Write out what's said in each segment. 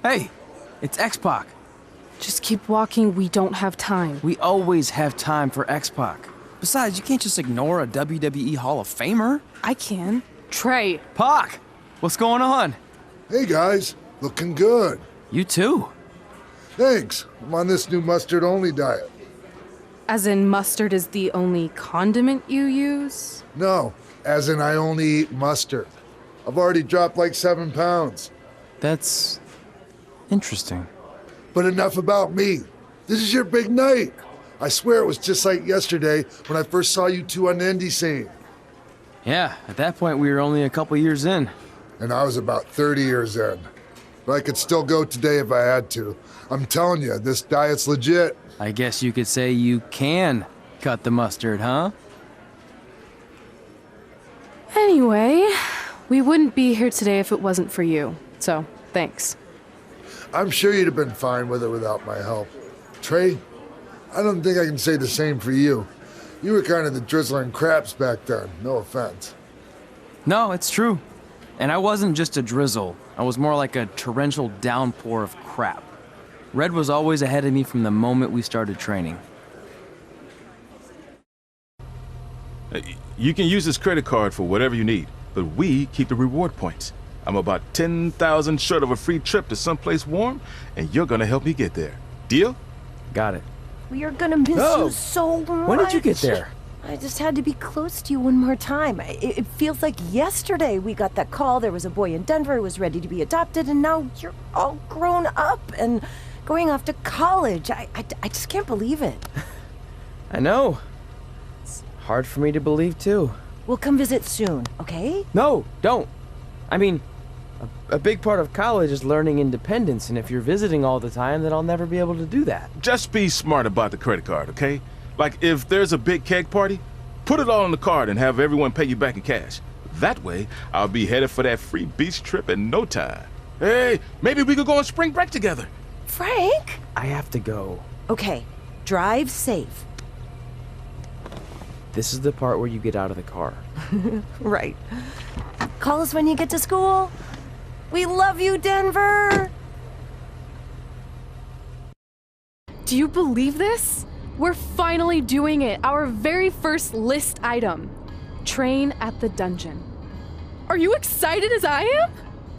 Hey, it's X-Pac. Just keep walking, we don't have time. We always have time for X-Pac. Besides, you can't just ignore a WWE Hall of Famer. I can. Trey. Pac, what's going on? Hey guys, looking good. You too. Thanks. I'm on this new mustard-only diet. As in mustard is the only condiment you use? No, as in I only eat mustard. I've already dropped like 7 pounds. That's interesting. But enough about me. This is your big night. I swear it was just like yesterday when I first saw you two on the indie scene. Yeah, at that point we were only a couple years in. And I was about 30 years in. But I could still go today if I had to. I'm telling you, this diet's legit. I guess you could say you can cut the mustard, huh? Anyway, we wouldn't be here today if it wasn't for you. So, thanks. I'm sure you'd have been fine with it without my help. Trey, I don't think I can say the same for you. You were kind of the drizzling craps back then, no offense. No, it's true. And I wasn't just a drizzle. I was more like a torrential downpour of crap. Red was always ahead of me from the moment we started training. You can use this credit card for whatever you need, but we keep the reward points. I'm about 10,000 short of a free trip to someplace warm, and you're gonna help me get there. Deal? Got it. We are gonna miss you so much. When did you get there? I just had to be close to you one more time. It feels like yesterday we got that call. There was a boy in Denver who was ready to be adopted, and now you're all grown up and going off to college. I just can't believe it. I know. It's hard for me to believe, too. We'll come visit soon, okay? No, don't. I mean, a big part of college is learning independence, and if you're visiting all the time, then I'll never be able to do that. Just be smart about the credit card, okay? Like, if there's a big keg party, put it all on the card and have everyone pay you back in cash. That way, I'll be headed for that free beach trip in no time. Hey, maybe we could go on spring break together. Frank? I have to go. Okay, drive safe. This is the part where you get out of the car. Right. Call us when you get to school. We love you, Denver! Do you believe this? We're finally doing it. Our very first list item. Train at the dungeon. Are you excited as I am?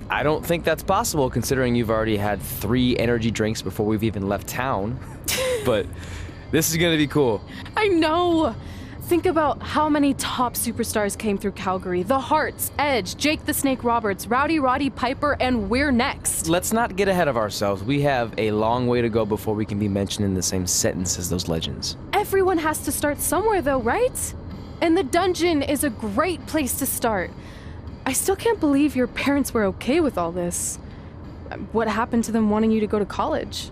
I don't think that's possible, considering you've already had 3 energy drinks before we've even left town. But this is gonna be cool. I know. Think about how many top superstars came through Calgary. The Hearts, Edge, Jake the Snake Roberts, Rowdy Roddy Piper, and we're next. Let's not get ahead of ourselves. We have a long way to go before we can be mentioned in the same sentence as those legends. Everyone has to start somewhere though, right? And the dungeon is a great place to start. I still can't believe your parents were okay with all this. What happened to them wanting you to go to college?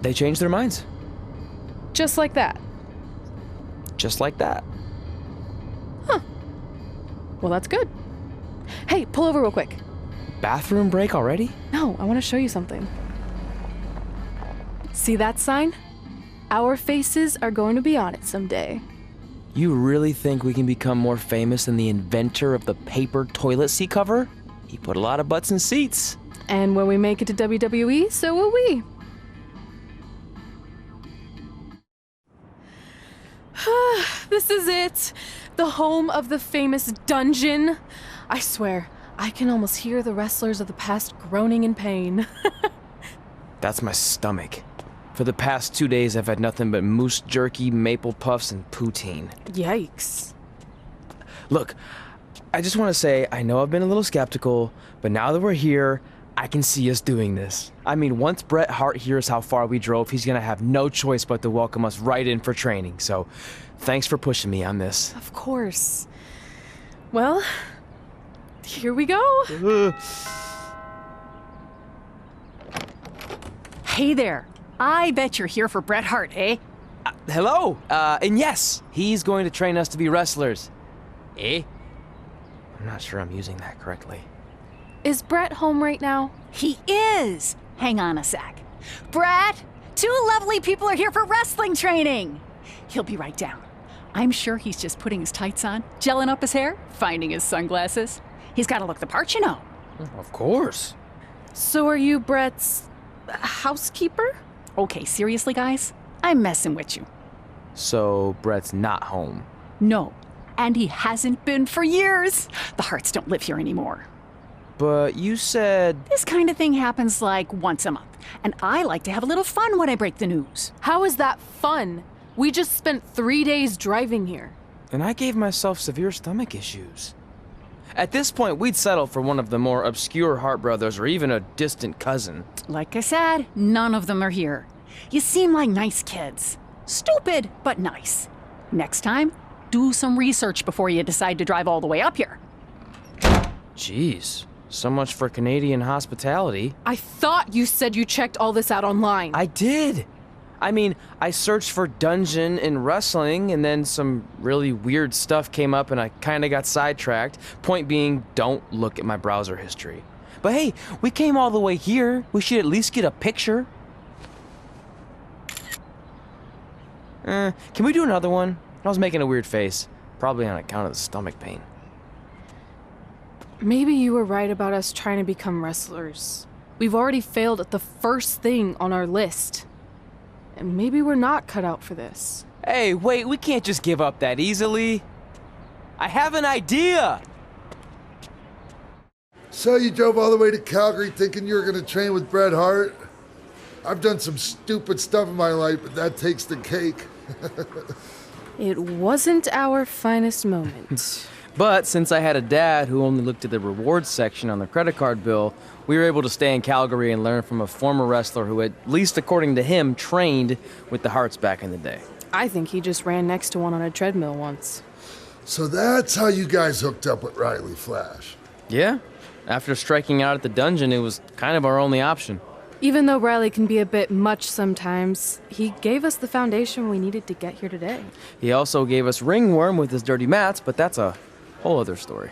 They changed their minds. Just like that. Just like that. Huh. Well, that's good. Hey, pull over real quick. Bathroom break already? No, I want to show you something. See that sign? Our faces are going to be on it someday. You really think we can become more famous than the inventor of the paper toilet seat cover? He put a lot of butts in seats. And when we make it to WWE, so will we. This is it. The home of the famous dungeon. I swear, I can almost hear the wrestlers of the past groaning in pain. That's my stomach. For the past 2 days, I've had nothing but moose jerky, maple puffs, and poutine. Yikes. Look, I just want to say, I know I've been a little skeptical, but now that we're here, I can see us doing this. I mean, once Bret Hart hears how far we drove, he's gonna have no choice but to welcome us right in for training. So, thanks for pushing me on this. Of course. Well, here we go. Hey there. I bet you're here for Bret Hart, eh? Hello, and yes, he's going to train us to be wrestlers. Eh? I'm not sure I'm using that correctly. Is Bret home right now? He is. Hang on a sec. Bret, 2 lovely people are here for wrestling training. He'll be right down. I'm sure he's just putting his tights on, gelling up his hair, finding his sunglasses. He's got to look the part, you know. Of course. So are you Brett's housekeeper? Okay, seriously, guys? I'm messing with you. So Brett's not home. No, and he hasn't been for years. The Harts don't live here anymore. But you said... This kind of thing happens like once a month, and I like to have a little fun when I break the news. How is that fun? We just spent 3 days driving here. And I gave myself severe stomach issues. At this point, we'd settle for one of the more obscure Hart brothers or even a distant cousin. Like I said, none of them are here. You seem like nice kids. Stupid, but nice. Next time, do some research before you decide to drive all the way up here. Jeez, so much for Canadian hospitality. I thought you said you checked all this out online. I did. I mean, I searched for dungeon in wrestling, and then some really weird stuff came up, and I kind of got sidetracked. Point being, don't look at my browser history. But hey, we came all the way here. We should at least get a picture. Can we do another one? I was making a weird face, probably on account of the stomach pain. Maybe you were right about us trying to become wrestlers. We've already failed at the first thing on our list. And maybe we're not cut out for this. Hey, wait, we can't just give up that easily. I have an idea! So you drove all the way to Calgary thinking you were going to train with Bret Hart? I've done some stupid stuff in my life, but that takes the cake. It wasn't our finest moment. But since I had a dad who only looked at the rewards section on the credit card bill, we were able to stay in Calgary and learn from a former wrestler who, at least according to him, trained with the Harts back in the day. I think he just ran next to one on a treadmill once. So that's how you guys hooked up with Riley Flash. Yeah, after striking out at the dungeon, it was kind of our only option. Even though Riley can be a bit much sometimes, he gave us the foundation we needed to get here today. He also gave us ringworm with his dirty mats, but that's a whole other story.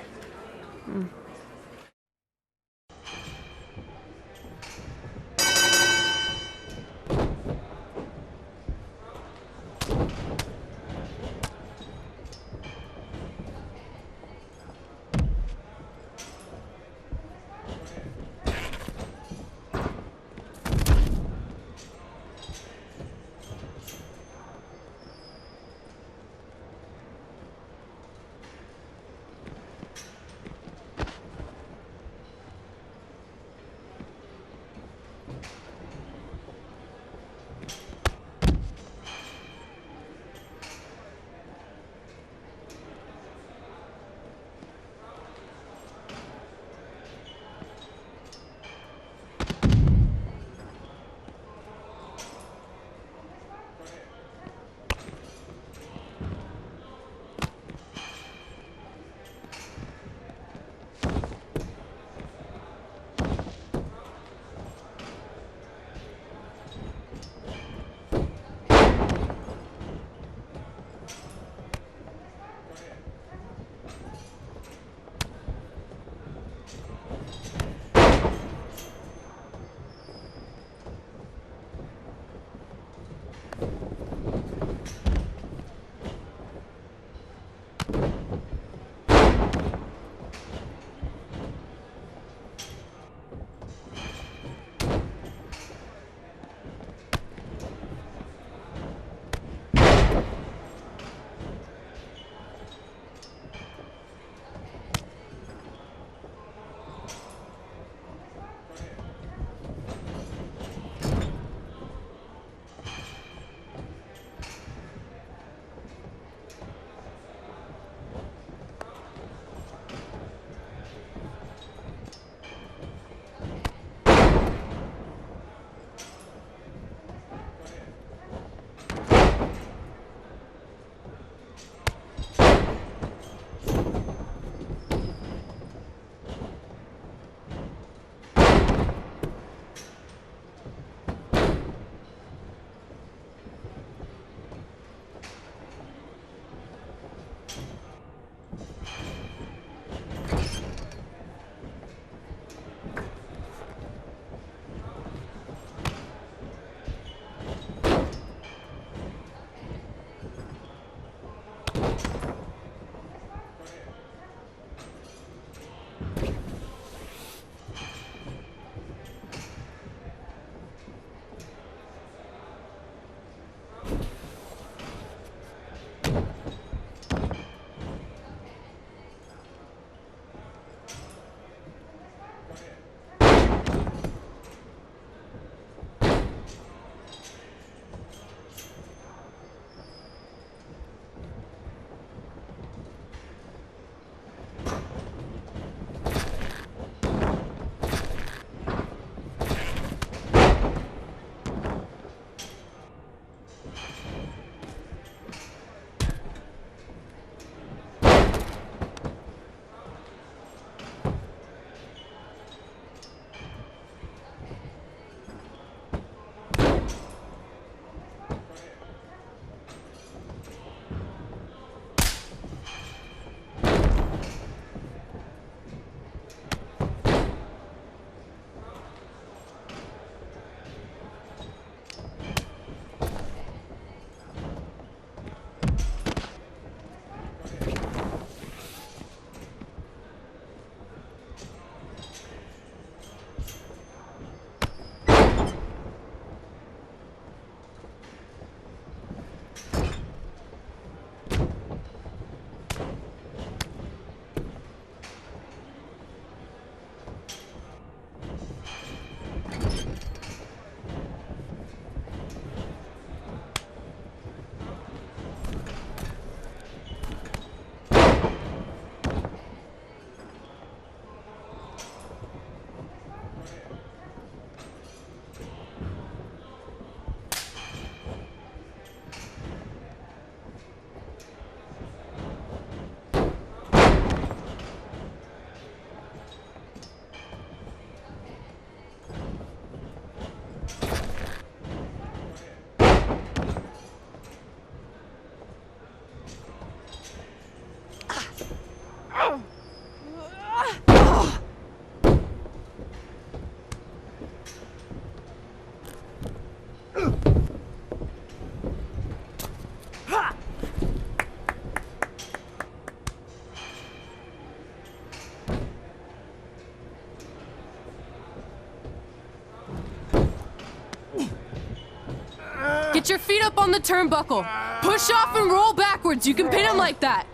Get your feet up on the turnbuckle. Push off and roll backwards. You can pin him like that.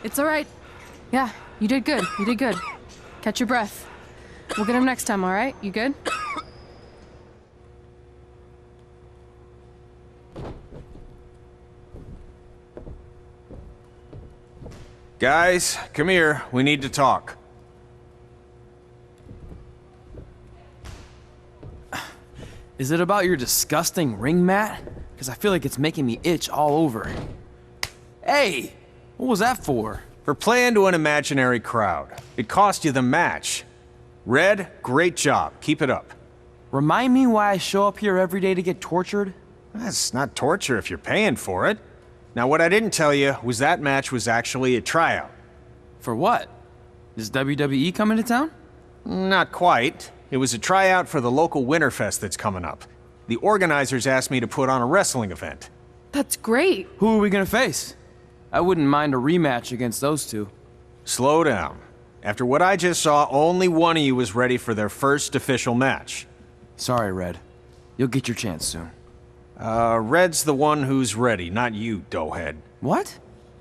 It's all right. Yeah, you did good. You did good. Catch your breath. We'll get him next time, all right? You good? Guys, come here. We need to talk. Is it about your disgusting ring mat? Because I feel like it's making me itch all over. Hey! What was that for? For playing to an imaginary crowd. It cost you the match. Red, great job. Keep it up. Remind me why I show up here every day to get tortured? That's not torture if you're paying for it. Now, what I didn't tell you was that match was actually a tryout. For what? Is WWE coming to town? Not quite. It was a tryout for the local Winterfest that's coming up. The organizers asked me to put on a wrestling event. That's great. Who are we gonna face? I wouldn't mind a rematch against those two. Slow down. After what I just saw, only one of you was ready for their first official match. Sorry, Red. You'll get your chance soon. Red's the one who's ready, not you, doughhead. What?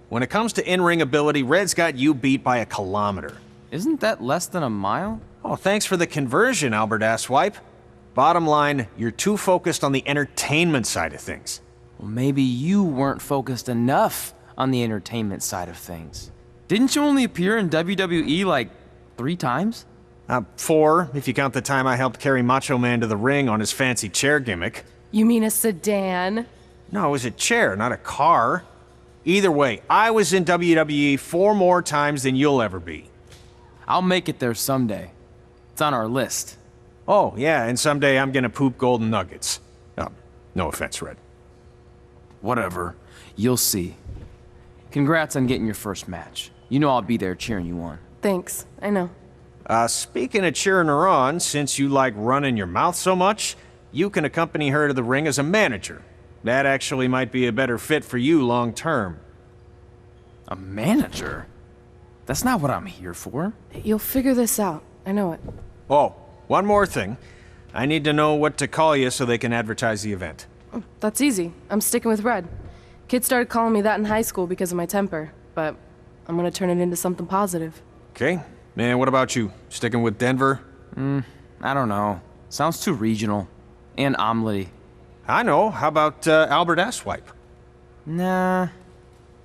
When it comes to in-ring ability, Red's got you beat by a kilometer. Isn't that less than a mile? Oh, thanks for the conversion, Albert Asswipe. Bottom line, you're too focused on the entertainment side of things. Well, maybe you weren't focused enough on the entertainment side of things. Didn't you only appear in WWE like 3 times? 4, if you count the time I helped carry Macho Man to the ring on his fancy chair gimmick. You mean a sedan? No, it was a chair, not a car. Either way, I was in WWE 4 more times than you'll ever be. I'll make it there someday. It's on our list. Oh, yeah, and someday I'm gonna poop golden nuggets. No offense, Red. Whatever. You'll see. Congrats on getting your first match. You know I'll be there cheering you on. Thanks. I know. Speaking of cheering her on, since you like running your mouth so much, you can accompany her to the ring as a manager. That actually might be a better fit for you long term. A manager? That's not what I'm here for. You'll figure this out. I know it. Oh, one more thing. I need to know what to call you so they can advertise the event. That's easy. I'm sticking with Red. Kids started calling me that in high school because of my temper, but I'm gonna turn it into something positive. Okay. Man, what about you? Sticking with Denver? I don't know. Sounds too regional. And omelette-y. I know. How about Albert Asswipe? Nah.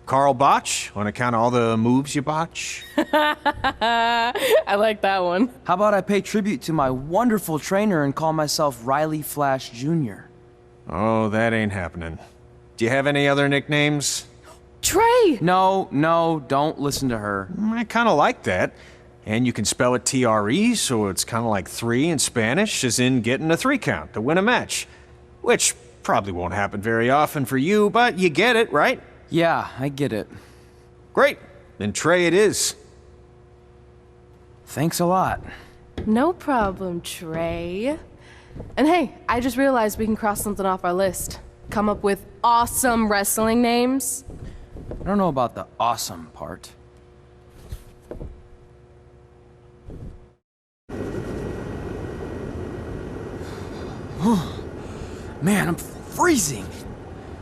Carl Botch, on account of all the moves you botch? I like that one. How about I pay tribute to my wonderful trainer and call myself Riley Flash Jr.? Oh, that ain't happening. Do you have any other nicknames? Trey! No, don't listen to her. I kind of like that. And you can spell it T-R-E, so it's kind of like 3 in Spanish, as in getting a 3 count to win a match. Which probably won't happen very often for you, but you get it, right? Yeah, I get it. Great. Then Trey it is. Thanks a lot. No problem, Trey. And hey, I just realized we can cross something off our list. Come up with awesome wrestling names. I don't know about the awesome part. Man, I'm freezing.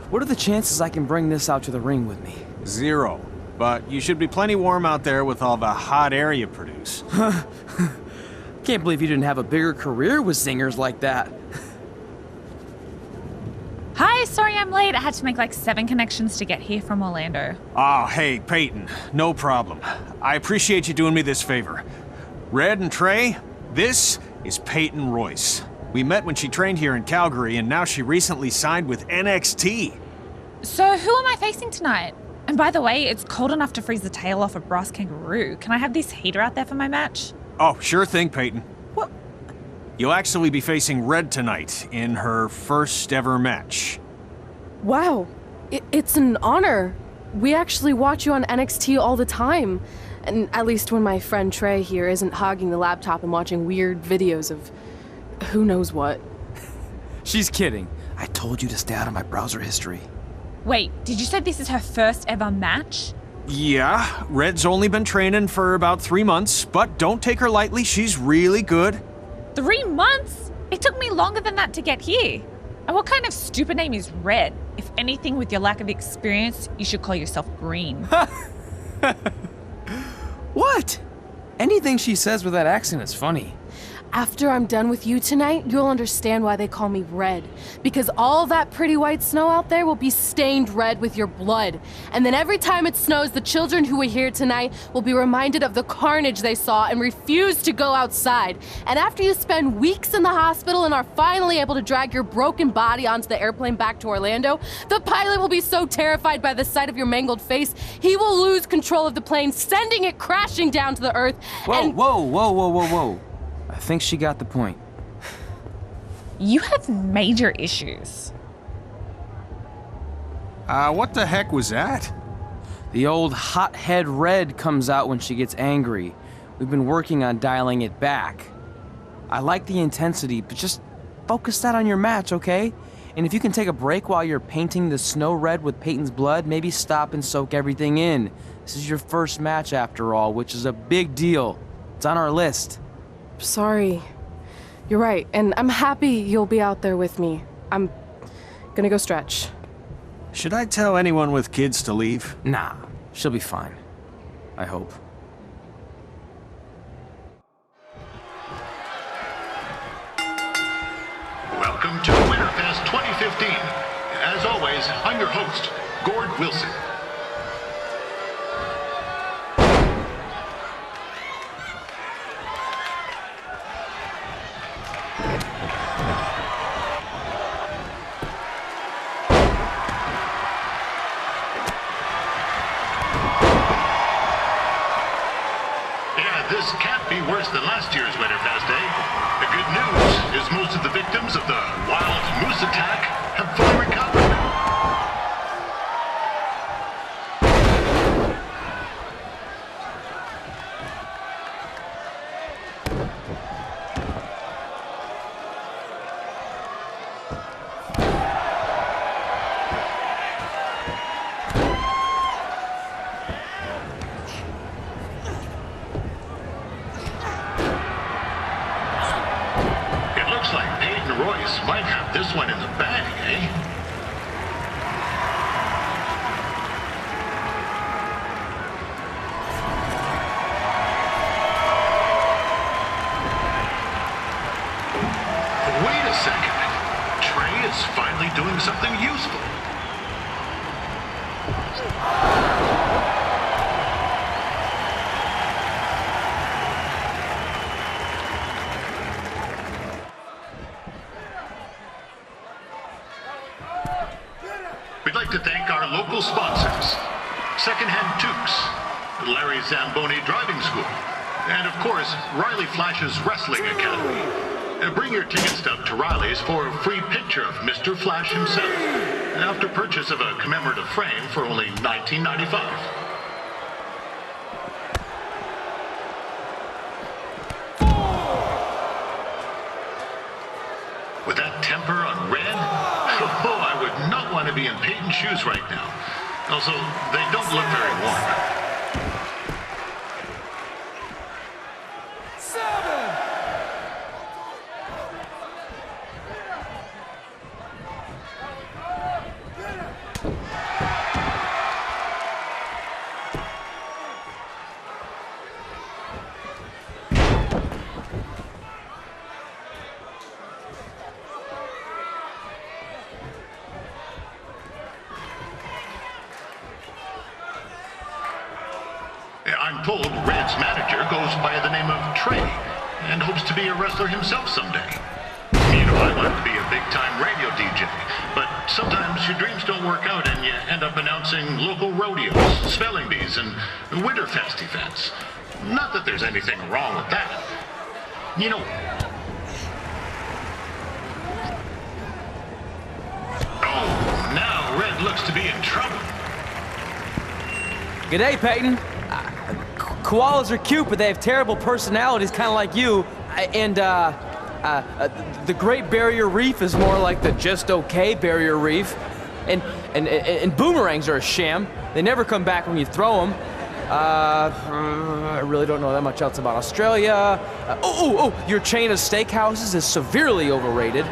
What are the chances I can bring this out to the ring with me? 0. But you should be plenty warm out there with all the hot air you produce. Can't believe you didn't have a bigger career with singers like that. Hi, sorry I'm late. I had to make like 7 connections to get here from Orlando. Oh, hey, Peyton. No problem. I appreciate you doing me this favor. Red and Trey, this is Peyton Royce. We met when she trained here in Calgary, and now she recently signed with NXT. So who am I facing tonight? And by the way, it's cold enough to freeze the tail off a brass kangaroo. Can I have this heater out there for my match? Oh, sure thing, Peyton. What? You'll actually be facing Red tonight in her first ever match. Wow, it's an honor. We actually watch you on NXT all the time. And at least when my friend Trey here isn't hogging the laptop and watching weird videos of who knows what. She's kidding. I told you to stay out of my browser history. Wait, did you say this is her first ever match? Yeah, Red's only been training for about 3 months, but don't take her lightly, she's really good. 3 months? It took me longer than that to get here. And what kind of stupid name is Red? If anything, with your lack of experience, you should call yourself Green. What? Anything she says with that accent is funny. After I'm done with you tonight, you'll understand why they call me Red. Because all that pretty white snow out there will be stained red with your blood. And then every time it snows, the children who were here tonight will be reminded of the carnage they saw and refuse to go outside. And after you spend weeks in the hospital and are finally able to drag your broken body onto the airplane back to Orlando, the pilot will be so terrified by the sight of your mangled face, he will lose control of the plane, sending it crashing down to the earth. Whoa. I think she got the point. You have major issues. What the heck was that? The old hothead Red comes out when she gets angry. We've been working on dialing it back. I like the intensity, but just focus that on your match, okay? And if you can take a break while you're painting the snow red with Peyton's blood, maybe stop and soak everything in. This is your first match after all, which is a big deal. It's on our list. Sorry. You're right, and I'm happy you'll be out there with me. I'm gonna go stretch. Should I tell anyone with kids to leave? Nah, she'll be fine. I hope. Welcome to Winterfest 2015. As always, I'm your host, Gord Wilson. This can't be worse than last year's Winterfest, eh? The good news is most of the victims of the wild moose attack have fully recovered. Might have this one in the bag, eh? Wait a second. Trey is finally doing something useful. We'd like to thank our local sponsors, Secondhand Tukes, Larry Zamboni Driving School, and of course, Riley Flash's Wrestling Academy. Bring your ticket stub to Riley's for a free picture of Mr. Flash himself, after purchase of a commemorative frame for only $19.95. With that temper on Red, oh, I would not want to be in Peyton's shoes right now. Also, they don't look very warm. I'm told Red's manager goes by the name of Trey and hopes to be a wrestler himself someday. You know, I want to be a big-time radio DJ, but sometimes your dreams don't work out and you end up announcing local rodeos, spelling bees, and Winterfest events. Not that there's anything wrong with that. You know... Oh, now Red looks to be in trouble. G'day, Peyton. Koalas are cute, but they have terrible personalities, kind of like you. The Great Barrier Reef is more like the just okay Barrier Reef. And boomerangs are a sham. They never come back when you throw them. I really don't know that much else about Australia. Your chain of steakhouses is severely overrated.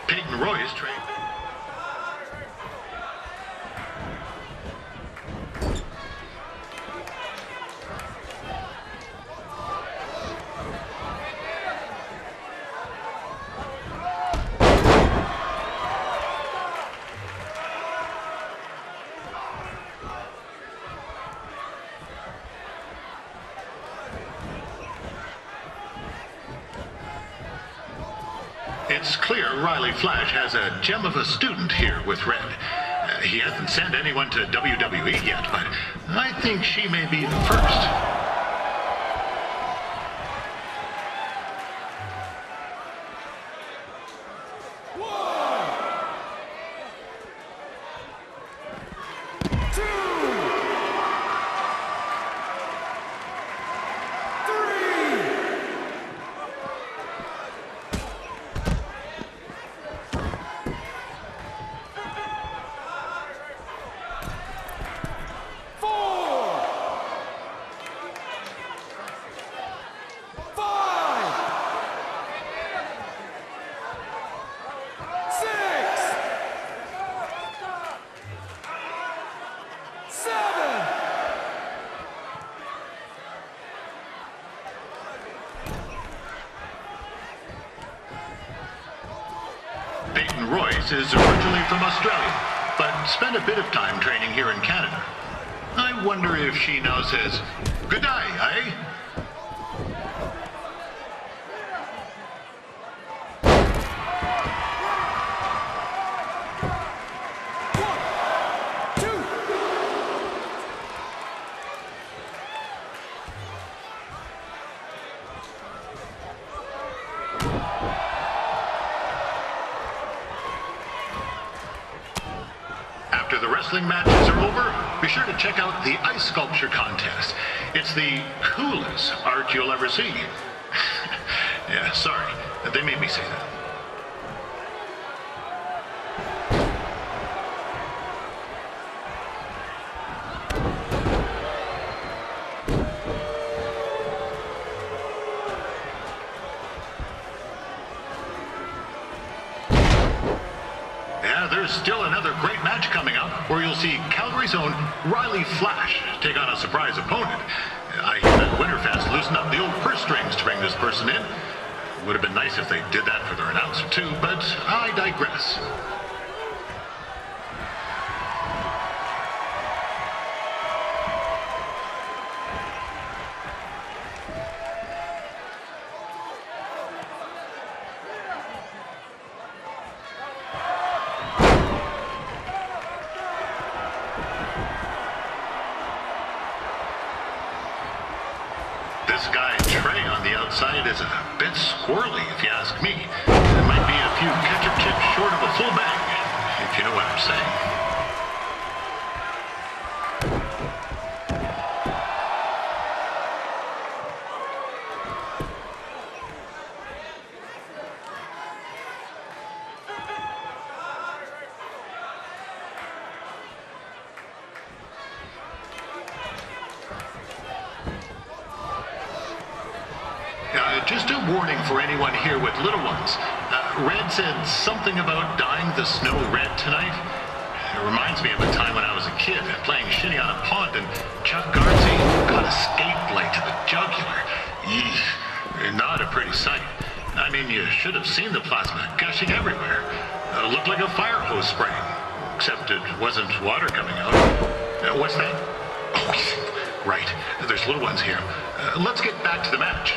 Peyton Royce trained. It's clear Riley Flash has a gem of a student here with Red. He hasn't sent anyone to WWE yet, but I think she may be the first. Peyton Royce is originally from Australia, but spent a bit of time training here in Canada. I wonder if she now says, "Good day, eh?" After the wrestling matches are over, be sure to check out the ice sculpture contest. It's the coolest art you'll ever see. Yeah, sorry, they made me say that. There's still another great match coming up where you'll see Calgary's own Riley Flash take on a surprise opponent. I hear that Winterfest loosened up the old purse strings to bring this person in. Would have been nice if they did that for their announcer too, but I digress. This guy, Trey, on the outside is a bit squirrely, if you ask me. There might be a few ketchup chips short of a full bag, if you know what I'm saying. Just a warning for anyone here with little ones. Red said something about dyeing the snow red tonight. It reminds me of a time when I was a kid playing shinny on a pond and Chuck Garnsey got a skate blade to the jugular. Eesh, not a pretty sight. I mean, you should have seen the plasma gushing everywhere. It looked like a fire hose spraying, except it wasn't water coming out. What's that? Oh, right. There's little ones here. Let's get back to the match.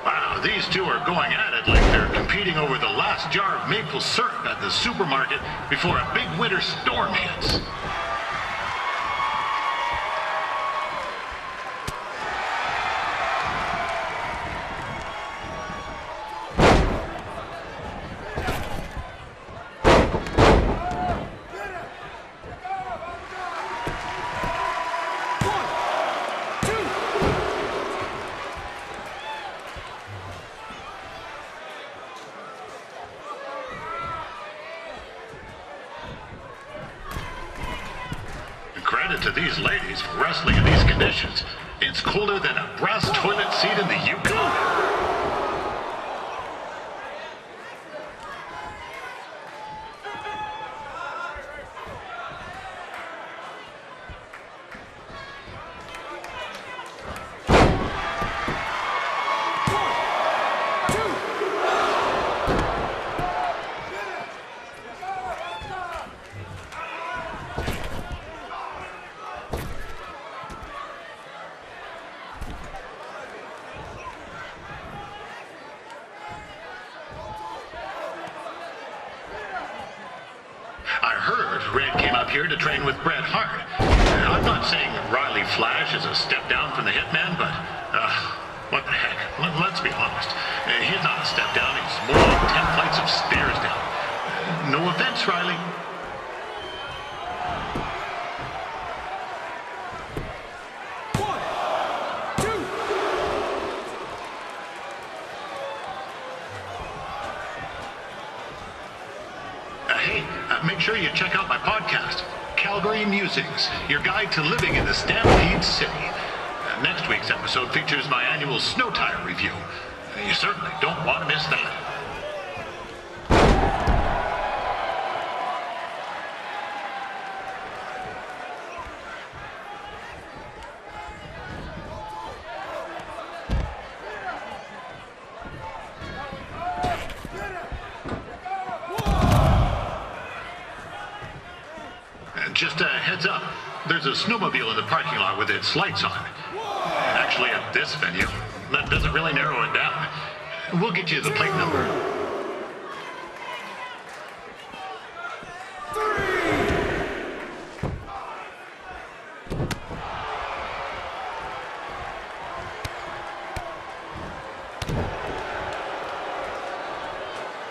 Wow, these two are going at it like they're competing over the last jar of maple syrup at the supermarket before a big winter storm hits. ladies for wrestling in these conditions. It's colder than a brass toilet seat in the Yukon. I heard Red came up here to train with Bret Hart. I'm not saying Riley Flash is a step down from the Hitman, but, what the heck? Let's be honest. He's not a step down, he's more like 10 flights of stairs down. No offense, Riley. Make sure you check out my podcast, Calgary Musings, your guide to living in the Stampede City. Next week's episode features my annual snow tire review. You certainly don't want to miss that. Just a heads up, there's a snowmobile in the parking lot with its lights on. Actually, at this venue, that doesn't really narrow it down. We'll get you the plate number.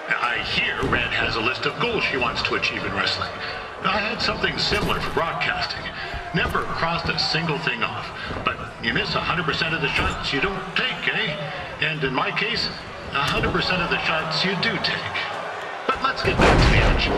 I hear Red has a list of goals she wants to achieve in wrestling. I had something similar for broadcasting. Never crossed a single thing off. But you miss 100% of the shots you don't take, eh? And in my case, 100% of the shots you do take. But let's get back to the action.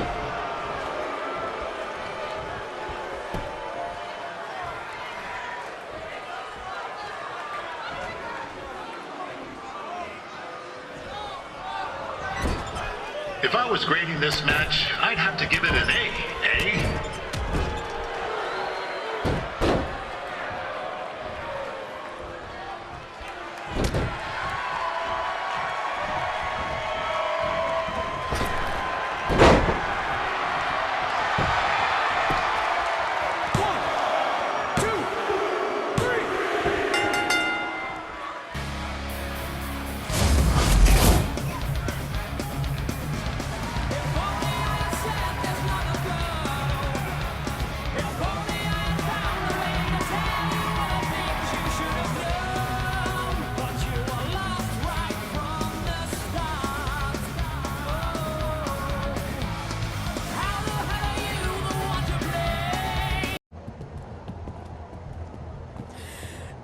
If I was grading this match, I'd have to give it an A, eh?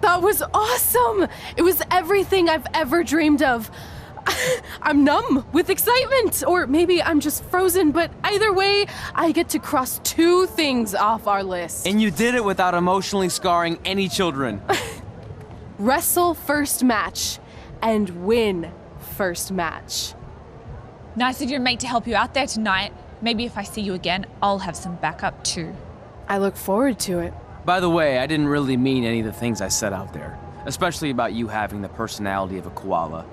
That was awesome! It was everything I've ever dreamed of. I'm numb with excitement, or maybe I'm just frozen, but either way, I get to cross 2 things off our list. And you did it without emotionally scarring any children. Wrestle first match and win first match. Nice of your mate to help you out there tonight. Maybe if I see you again, I'll have some backup too. I look forward to it. By the way, I didn't really mean any of the things I said out there, especially about you having the personality of a koala.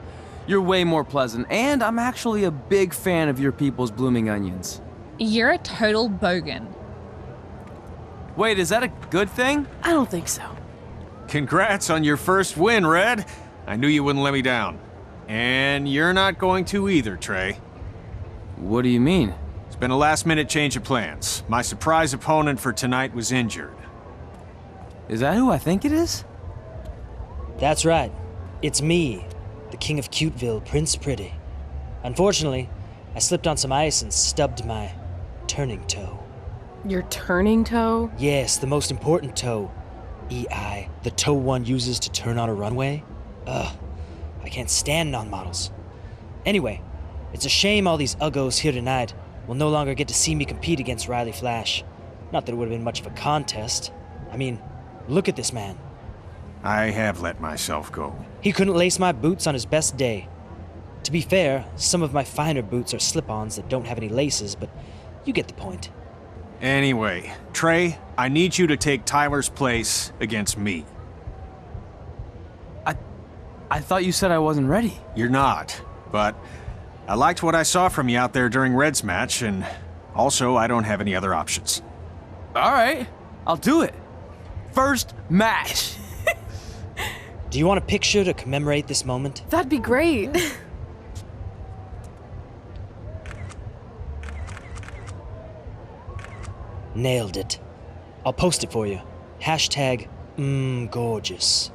You're way more pleasant, and I'm actually a big fan of your people's blooming onions. You're a total bogan. Wait, is that a good thing? I don't think so. Congrats on your first win, Red. I knew you wouldn't let me down. And you're not going to either, Trey. What do you mean? It's been a last-minute change of plans. My surprise opponent for tonight was injured. Is that who I think it is? That's right. It's me, the King of Cuteville, Prince Pretty. Unfortunately, I slipped on some ice and stubbed my turning toe. Your turning toe? Yes, the most important toe. EI, the toe one uses to turn on a runway. Ugh, I can't stand non-models. Anyway, it's a shame all these uggos here tonight will no longer get to see me compete against Riley Flash. Not that it would have been much of a contest. I mean, look at this man. I have let myself go. He couldn't lace my boots on his best day. To be fair, some of my finer boots are slip-ons that don't have any laces, but you get the point. Anyway, Trey, I need you to take Tyler's place against me. I thought you said I wasn't ready. You're not, but I liked what I saw from you out there during Red's match, and also I don't have any other options. All right, I'll do it. First match. Do you want a picture to commemorate this moment? That'd be great. Nailed it. I'll post it for you. Hashtag, gorgeous.